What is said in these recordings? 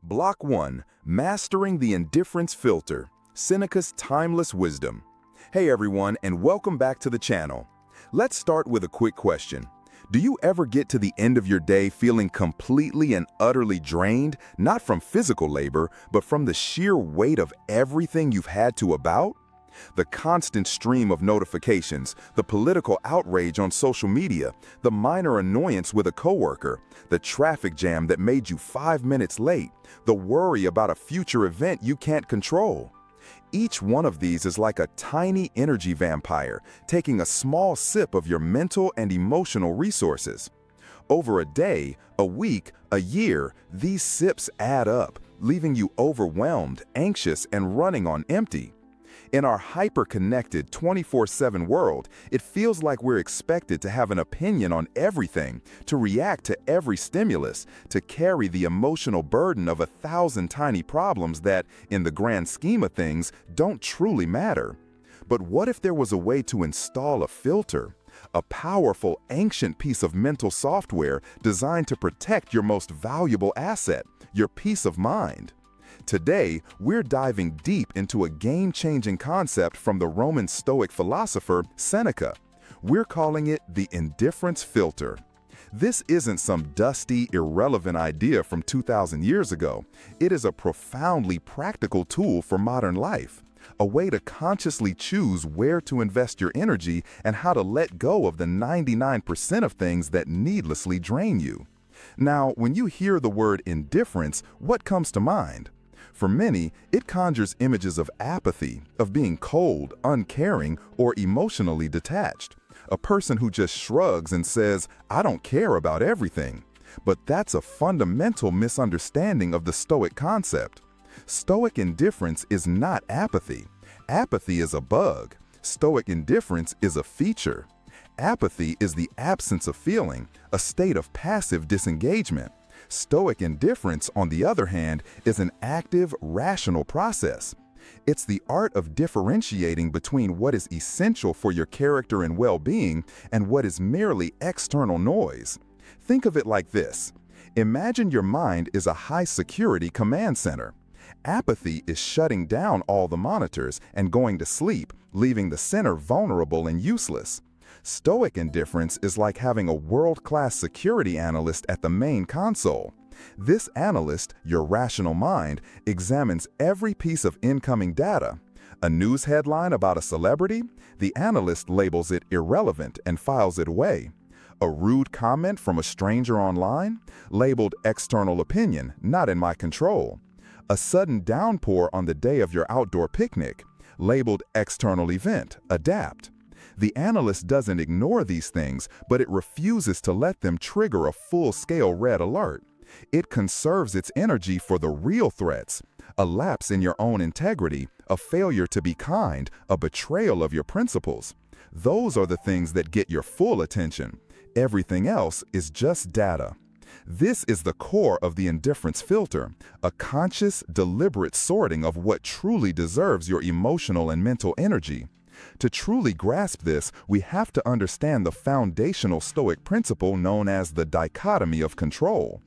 Block 1. Mastering the Indifference Filter, Seneca's Timeless Wisdom. Hey everyone, and welcome back to the channel. Let's start with a quick question. Do you ever get to the end of your day feeling completely and utterly drained, not from physical labor, but from the sheer weight of everything you've had to about? The constant stream of notifications, the political outrage on social media, the minor annoyance with a coworker, the traffic jam that made you 5 minutes late, the worry about a future event you can't control. Each one of these is like a tiny energy vampire, taking a small sip of your mental and emotional resources. Over a day, a week, a year, these sips add up, leaving you overwhelmed, anxious, and running on empty. In our hyper-connected 24/7 world, it feels like we're expected to have an opinion on everything, to react to every stimulus, to carry the emotional burden of 1,000 tiny problems that, in the grand scheme of things, don't truly matter. But what if there was a way to install a filter? A powerful, ancient piece of mental software designed to protect your most valuable asset, your peace of mind. Today, we're diving deep into a game-changing concept from the Roman Stoic philosopher Seneca. We're calling it the Indifference Filter. This isn't some dusty, irrelevant idea from 2,000 years ago. It is a profoundly practical tool for modern life, a way to consciously choose where to invest your energy and how to let go of the 99% of things that needlessly drain you. Now, when you hear the word indifference, what comes to mind? For many, it conjures images of apathy, of being cold, uncaring, or emotionally detached. A person who just shrugs and says, "I don't care about everything." But that's a fundamental misunderstanding of the Stoic concept. Stoic indifference is not apathy. Apathy is a bug. Stoic indifference is a feature. Apathy is the absence of feeling, a state of passive disengagement. Stoic indifference, on the other hand, is an active, rational process. It's the art of differentiating between what is essential for your character and well-being and what is merely external noise. Think of it like this. Imagine your mind is a high-security command center. Apathy is shutting down all the monitors and going to sleep, leaving the center vulnerable and useless. Stoic indifference is like having a world-class security analyst at the main console. This analyst, your rational mind, examines every piece of incoming data. A news headline about a celebrity? The analyst labels it irrelevant and files it away. A rude comment from a stranger online? Labeled external opinion, not in my control. A sudden downpour on the day of your outdoor picnic? Labeled external event, adapt. The analyst doesn't ignore these things, but it refuses to let them trigger a full-scale red alert. It conserves its energy for the real threats: a lapse in your own integrity, a failure to be kind, a betrayal of your principles. Those are the things that get your full attention. Everything else is just data. This is the core of the indifference filter, a conscious, deliberate sorting of what truly deserves your emotional and mental energy. To truly grasp this, we have to understand the foundational Stoic principle known as the dichotomy of control.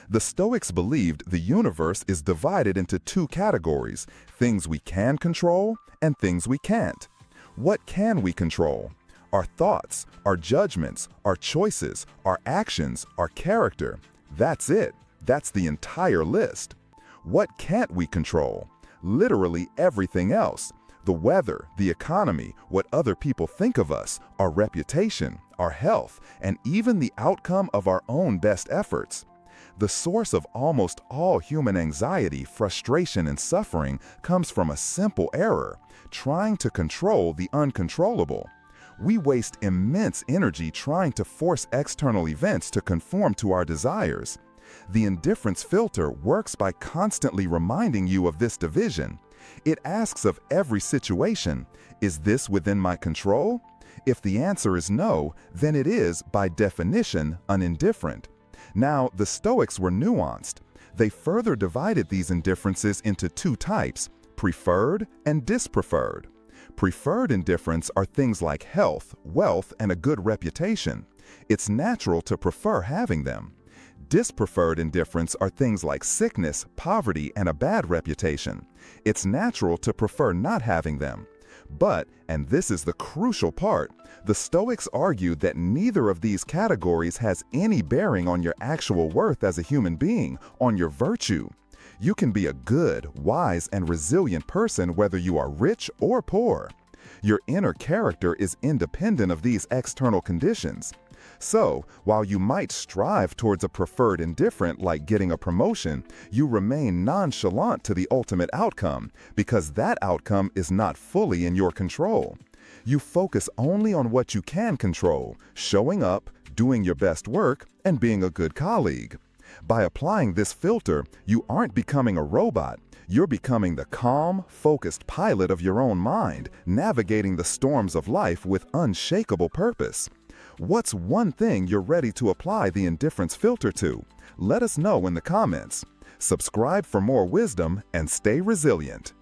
The Stoics believed the universe is divided into two categories: things we can control and things we can't. What can we control? Our thoughts, our judgments, our choices, our actions, our character. That's it. That's the entire list. What can't we control? Literally everything else. The weather, the economy, what other people think of us, our reputation, our health, and even the outcome of our own best efforts. The source of almost all human anxiety, frustration, and suffering comes from a simple error: trying to control the uncontrollable. We waste immense energy trying to force external events to conform to our desires. The indifference filter works by constantly reminding you of this division. It asks of every situation, is this within my control? If the answer is no, then it is, by definition, an indifferent. Now, the Stoics were nuanced. They further divided these indifferences into two types: preferred and dispreferred. Preferred indifferents are things like health, wealth, and a good reputation. It's natural to prefer having them. Dispreferred indifferents are things like sickness, poverty, and a bad reputation. It's natural to prefer not having them. But, and this is the crucial part, the Stoics argued that neither of these categories has any bearing on your actual worth as a human being, on your virtue. You can be a good, wise, and resilient person whether you are rich or poor. Your inner character is independent of these external conditions. So, while you might strive towards a preferred indifferent like getting a promotion, you remain nonchalant to the ultimate outcome because that outcome is not fully in your control. You focus only on what you can control, showing up, doing your best work, and being a good colleague. By applying this filter, you aren't becoming a robot. You're becoming the calm, focused pilot of your own mind, navigating the storms of life with unshakable purpose. What's one thing you're ready to apply the indifference filter to? Let us know in the comments. Subscribe for more wisdom and stay resilient.